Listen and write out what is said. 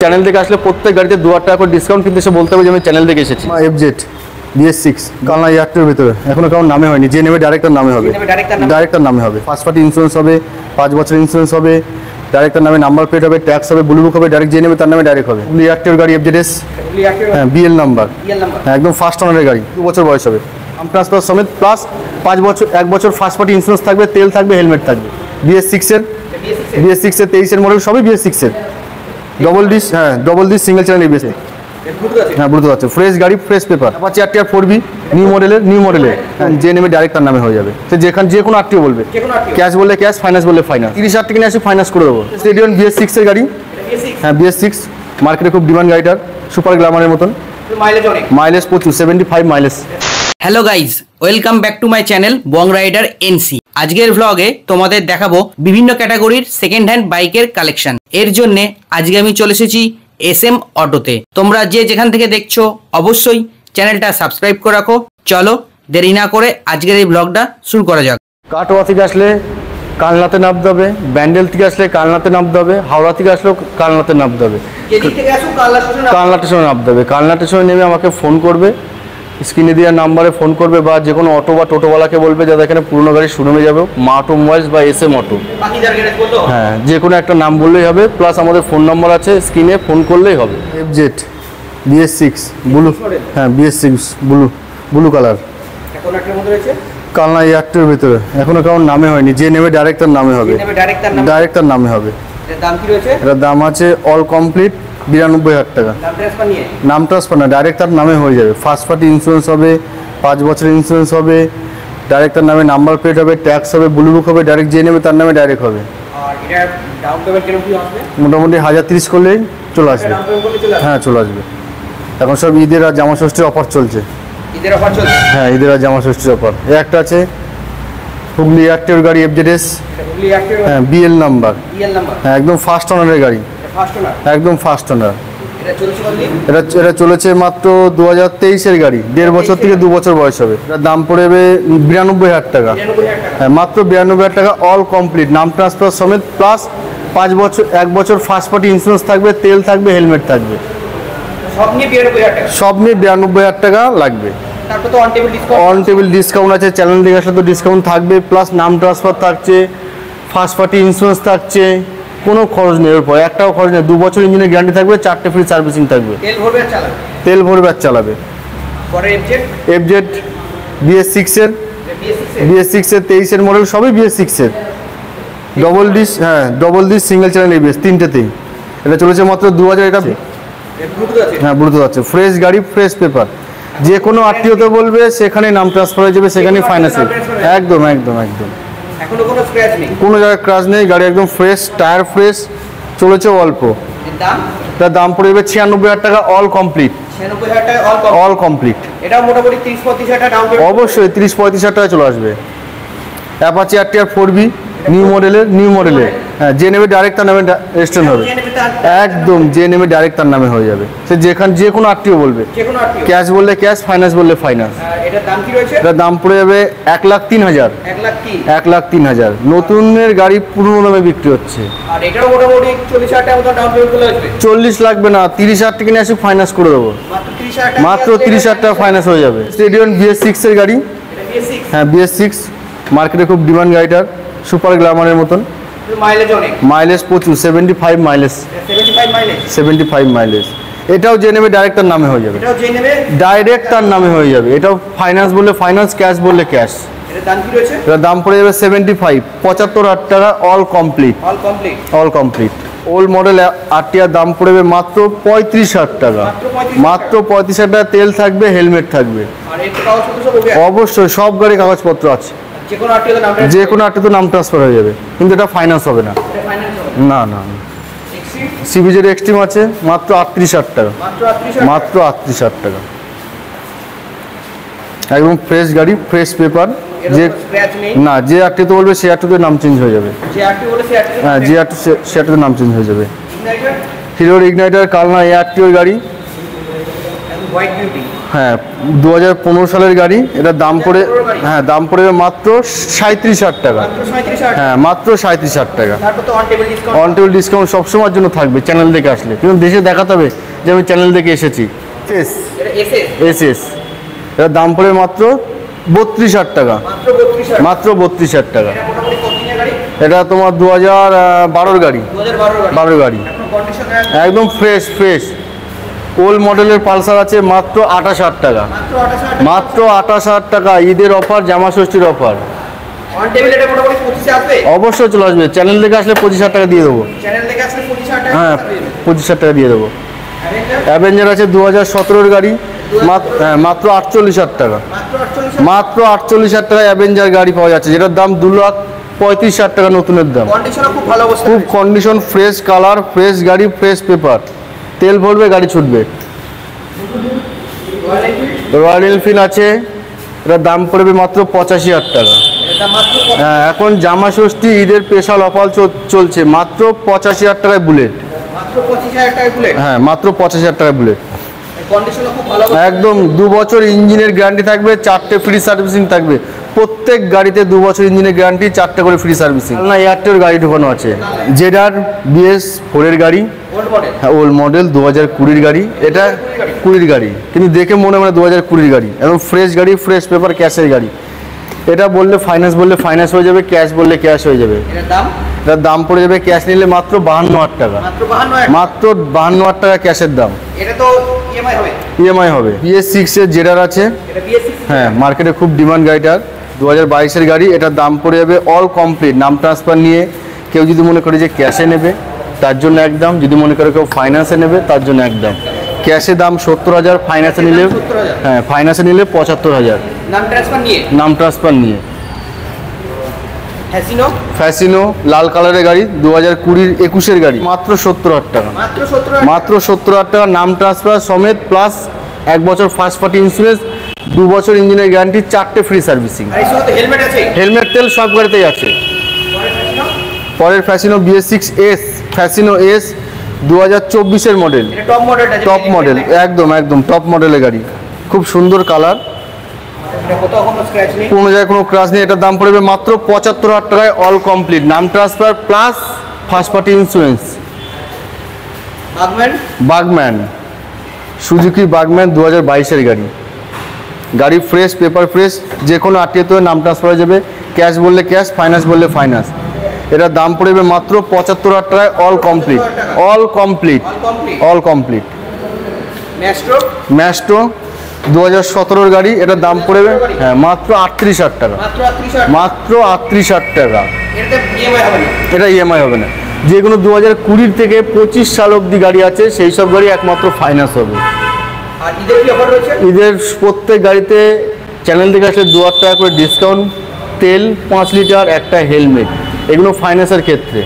Channel থেকে আসলে প্রত্যেক গাড়িতে 2000 টাকা করে ডিসকাউন্ট কিন্তু এসে বলতে হবে যে আমি চ্যানেল থেকে এসেছি। এফজেড BS6 কালনা ইয়ারটার ভিতরে এখনো কারণ নামে হয়নি, যে নেবে ডাইরেক্টর নামে হবে, ডাইরেক্টর নামে হবে। ফার্স্ট পার্টি ইন্স্যুরেন্স হবে, 5 বছর ইন্স্যুরেন্স হবে, ডাইরেক্টর নামে নাম্বার প্লেট হবে, ট্যাক্স হবে, ব্লু বুক হবে, ডাইরেক্ট যে নেবে তার নামে ডাইরেক্ট হবে। ইয়ারটার গাড়ি এফজেডএস, হ্যাঁ BL নাম্বার, একদম ফার্স্ট ওনারের গাড়ি, 2 বছর বয়স হবে, ট্রান্সফার সমেত প্লাস 5 বছর 1 বছর ফার্স্ট পার্টি ইন্স্যুরেন্স থাকবে, তেল থাকবে, হেলমেট থাকবে। BS6 এর 23 মডেল সবই BS6 এর double disc single channel ABS, হ্যাঁ ব্লুটুথ আছে, ফ্রেশ গাড়ি, fresh paper. Apache RTR 4B new মডেলের যে নেমে ডাইরেক্ট তার নামে হয়ে যাবে। সে যে কোনো RTO বলবে, ক্যাশ বললে ক্যাশ, ফাইন্যান্স বললে ফাইন্যান্স। 30,000 টাকা নিয়ে আসি ফাইন্যান্স করে দেবো। স্টেডিয়াম BS6 এর গাড়ি, হ্যাঁ BS6 মার্কেটে খুব ডিমান্ড গাড়িটার, সুপার গ্ল্যামারের মতন, মাইলেজ প্রচুর, 75 mileage. Hello guys, welcome back to my channel Bong rider NC। আজকের ভ্লগে তোমাদের দেখাবো বিভিন্ন ক্যাটাগরির সেকেন্ড হ্যান্ড বাইকের কালেকশন। এর জন্য আজকে আমি চলে এসেছি SM অটোতে। তোমরা যে যেখান থেকে দেখছো অবশ্যই চ্যানেলটা সাবস্ক্রাইব করে রাখো। চলো দেরি না করে আজকের এই ভ্লগটা শুরু করা যাক। কাটোয়া থেকে আসলে কালনাতে নামতে হবে, ব্যান্ডেল থেকে আসলে কালনাতে নামতে হবে, হাওড়া থেকে আসলেও কালনাতে নামতে হবে, কালনা স্টেশনে নামতে হবে। কালনা স্টেশনে নেমে আমাকে ফোন করবে, স্ক্রিনে দেওয়ার নাম্বারে ফোন করবে, বা যে কোনো অটো বা টোটোওয়ালাকে বলবে যাদের এখানে পুরোনো গাড়ি শোরুমে যাবে, মা অটোমোবাইলস বা SM অটো, হ্যাঁ যে কোনো একটা নাম বললেই হবে, প্লাস আমাদের ফোন নাম্বার আছে, স্ক্রিনে ফোন করলেই হবে। এফজেড BS6 ব্লু, হ্যাঁ BS6 ব্লু কালার, কালনা ইয়ারটার ভিতরে এখনো কারণ নামে হয়নি, যে নেবে ডাইরেক্টর নামে হবে, ডাইরেক্টর নামে হবে। এটার দাম আছে অল কমপ্লিট 92,000 টাকা। নাম ট্রান্সফার না, ডাইরেক্ট তার নামে হয়ে যাবে। ফার্স্ট পার্টি ইন্স্যুরেন্স হবে, 5 বছর ইন্স্যুরেন্স হবে, ডাইরেক্ট তার নামে নাম্বার প্লেট হবে, ট্যাক্স হবে, ব্লু বুক হবে, ডাইরেক্ট যে নেবে তার নামে ডাইরেক্ট হবে। মোটামুটি 1030 করলেই চলে আসবে, হ্যাঁ চলে আসবে। এখন সব ঈদের আর জামা ষষ্ঠীর অফার চলছে, হ্যাঁ ঈদের আর জামা ষষ্ঠীর অফার। একটা আছে হুগলি এয়ারটেল গাড়ি FZS, হ্যাঁ BL নাম্বার, হ্যাঁ একদম ফার্স্ট ওনারের গাড়ি, একদম ফার্স্ট ওনার। এটা চলেছে মাত্র 2023 এর গাড়ি, 1.5 বছর থেকে 2 বছর বয়স হবে। এটার দাম পড়বে 92,000 টাকা, হ্যাঁ মাত্র 92,000 টাকা, অল কমপ্লিট, নাম ট্রান্সফার সমেত প্লাস 1 বছর ফার্স্ট পার্টি ইন্স্যুরেন্স থাকবে, তেল থাকবে, হেলমেট থাকবে, সব নিয়ে 92,000 টাকা লাগবে। অন টেবিল ডিসকাউন্ট আছে, চ্যানেল থেকে আসলে তো ডিসকাউন্ট থাকবে, প্লাস নাম ট্রান্সফার থাকছে, ফার্স্ট পার্টি ইন্স্যুরেন্স থাকছে, কোনো খরচ নেই, এর পর একটাও খরচ নেই। 2 বছর ইঞ্জিনের গ্যারান্টি থাকবে, 4টে ফ্রি সার্ভিসিং থাকবে, তেল ভরবে আর চালাবে। এফজেড BS6 এর 23 এর মডেল সবই BS6 এর double disc single channel ABS, 3টেতেই। এটা চলেছে মাত্র 2000। এটা হ্যাঁ ব্লুটুথ আছে, ফ্রেশ গাড়ি, ফ্রেশ পেপার। যে কোনো RTOতে বলবে সেখানে নাম ট্রান্সফার হয়ে যাবে, সেখানে ফাইন্যান্স, একদম একদম একদম কোনো জায়গায় ক্রাশ নেই, গাড়ি একদম ফ্রেশ, টায়ার ফ্রেশ, চলেছে অল্প। তার দাম পড়বে 96,000 টাকা, অল কমপ্লিট, অল কমপ্লিট। অবশ্যই 30-35,000 টাকা চলে আসবে। অ্যাপাচি RTR 4B নিউ মডেলের, হ্যাঁ যে নেবে ডাইরেক্ট তার নামে রেজিস্ট্রেশন হবে, একদম যে নেবে ডাইরেক্ট তার নামে হয়ে যাবে। সে যে কোনো RTO বলবে, ক্যাশ বললে ক্যাশ, ফাইন্যান্স বললে ফাইন্যান্স। এটার দাম পড়ে যাবে 1,03,000, 1,03,000। নতুনের গাড়ি পুরনো দামে বিক্রি হচ্ছে, 40 লাগবে না, 30,000 টাকা নিয়ে আসি ফাইন্যান্স করে দেবো, মাত্র 30,000 টাকা ফাইন্যান্স হয়ে যাবে। স্টেডিয়াম BS6 এর গাড়ি, হ্যাঁ BS6 মার্কেটে খুব ডিমান্ড গাড়িটার, সুপার গ্ল্যামারের মতন, মাইলেজ প্রচুর, 75 মাইলেজ, 75 মাইলেজ। এটাও যে নেবে ডাইরেক্ট তার নামে হয়ে যাবে, ডাইরেক্ট তার নামে হয়ে যাবে। এটাও ফাইন্যান্স বললে ফাইন্যান্স, ক্যাশ বললে ক্যাশ। এটার দাম পড়ে যাবে 75,000 টাকা, all complete, all complete. Old model RTR দাম পড়বে মাত্র 35,000 টাকা, মাত্র 35,000 টাকা, তেল থাকবে, হেলমেট থাকবে, অবশ্যই সব গাড়ি কাগজপত্র আছে, যে কোনো RTO নাম ট্রান্সফার হয়ে যাবে, কিন্তু এটা ফাইন্যান্স হবে না, না না। CBZ এক্সট্রিম আছে মাত্র 38,000 টাকা, মাত্র 38,000 টাকা, একদম ফ্রেশ গাড়ি, ফ্রেশ পেপার। যে না, যে RTO বলবে সে RTOতে নাম চেঞ্জ হয়ে যাবে, হ্যাঁ যে সে RTOতে নাম চেঞ্জ হয়ে যাবে। হিরোর ইগনাইটার কালনা RTO গাড়ি, হ্যাঁ 2015 সালের গাড়ি, এটা দাম পড়ে, হ্যাঁ দাম পড়বে মাত্র 37,000 টাকা। হ্যাঁ মাত্র 37,000 টাকা। অন টেবিল ডিসকাউন্ট সবসময়ের জন্য থাকবে চ্যানেল থেকে আসলে, কিন্তু দেশে দেখাতে হবে যে আমি চ্যানেল থেকে এসেছি। এস এস এটার দাম পড়বে মাত্র 32,000 টাকা। মাত্র 32,000 টাকা। এটা তোমার 2012 গাড়ি, 12 গাড়ি, একদম ফ্রেশ ফ্রেশ। ওল্ড মডেলের পালসার আছে মাত্র 28,000 টাকা। মাত্র 28,000 টাকা। ঈদের অফার, জামা ষষ্ঠীর অফার। অবশ্যই চলে আসবে, চ্যানেল থেকে আসলে 25,000 টাকা দিয়ে দেবো। হ্যাঁ 25,000 টাকা দিয়ে দেবো। অ্যাভেঞ্জার আছে 2017 গাড়ি, মাত্র 48,000 টাকা। মাত্র 48,000 টাকা অ্যাভেঞ্জার গাড়ি পাওয়া যাচ্ছে, যেটার দাম 2,35,000 টাকা নতুনের দাম। খুব কন্ডিশন, ফ্রেশ কালার, ফ্রেশ গাড়ি, ফ্রেশ পেপার, তেল ভরবে গাড়ি ছুটবে। রয়্যাল এনফিল্ড আছে, এটার দাম পড়বে মাত্র 85,000 টাকা। হ্যাঁ এখন জামা ষষ্ঠী ঈদের স্পেশাল অফার চলছে, মাত্র 85,000 টাকায় বুলেট। হ্যাঁ মাত্র 85,000 টাকায় বুলেট। একদম 2 বছর ইঞ্জিনের গ্যারান্টি থাকবে, 4টে ফ্রি সার্ভিসিং থাকবে। প্রত্যেক গাড়িতে 2 বছর ইঞ্জিনের গ্যারান্টি, 4টে করে ফ্রি সার্ভিসিং। না এয়ারটেল গাড়ি ঢোকানো আছে, জেডার BS4 এর গাড়ি, হ্যাঁ ওল্ড মডেল 2020 গাড়ি। এটা 20 গাড়ি, কিন্তু দেখে মনে হয় 2020 গাড়ি। একদম ফ্রেশ গাড়ি, ফ্রেশ পেপার, ক্যাশের গাড়ি। এটা বললে ফাইন্যান্স, বললে ফাইন্যান্স হয়ে যাবে, ক্যাশ বললে ক্যাশ হয়ে যাবে। এটার দাম পড়ে যাবে ক্যাশ নিলে মাত্র 52,000 টাকা। মাত্র 52,000 টাকা ক্যাশের দাম। ইএমআই হবে। BS6 এর জেডার আছে, হ্যাঁ মার্কেটে খুব ডিমান্ড গাড়িটার। 2022 গাড়ি। এটার দাম পড়ে যাবে অল কমপ্লিট, নাম ট্রান্সফার নিয়ে। কেউ যদি মনে করে যে ক্যাশে নেবে তার জন্য একদম, যদি মনে করে কেউ ফাইন্যান্সে নেবে তার জন্য একদম। ক্যাশে দাম 70,000, ফাইন্যান্সে নিলে, হ্যাঁ ফাইন্যান্সে নিলে 75,000 নাম ট্রান্সফার নিয়ে। ফ্যাসিনো লাল কালারের গাড়ি, 2020-21 গাড়ি, মাত্র 70,000 টাকা। মাত্র 70,000 টাকা নাম ট্রান্সফার সমেত, প্লাস 1 বছর ফার্স্ট পার্টি ইন্স্যুরেন্স, 2 বছর ইঞ্জিনের গ্যারান্টি, 4টে ফ্রি সার্ভিসিং। হেলমেট তেল সব গাড়িতেই আছে। পরের Fascino BS6S, Fascino S 2024 model, top model, একদম একদম টপ মডেলের গাড়ি। খুব সুন্দর কালার, কোনো জায়গায় কোনো ক্রাশ নেই। এটার দাম পড়বে মাত্র 75,000 টাকায় অল কমপ্লিট, নাম transfer plus first party insurance. Burgman, Suzuki Burgman 2022 গাড়ি। গাড়ি ফ্রেশ, পেপার ফ্রেশ, যে কোনো আত্মীয়তে নাম ট্রান্সফার হয়ে যাবে। ক্যাশ বললে ক্যাশ, ফাইন্যান্স বললে ফাইন্যান্স। এটার দাম পড়বে মাত্র 75,000 টাকায় all complete. All complete, all complete. Maestro 2017 গাড়ি। এটার দাম পড়বে, হ্যাঁ মাত্র 38,000 টাকা। মাত্র 38,000 টাকা। এটা ইএমআই হবে না। যে কোনো 2020 থেকে 25 সাল অবধি গাড়ি আছে, সেই সব গাড়ি একমাত্র ফাইন্যান্স হবে। ঈদের প্রত্যেক গাড়িতে চ্যানেল থেকে আসলে 2,000 টাকা করে ডিসকাউন্ট, তেল 5 লিটার, একটা হেলমেট, এগুলো ফাইন্যান্সের ক্ষেত্রে।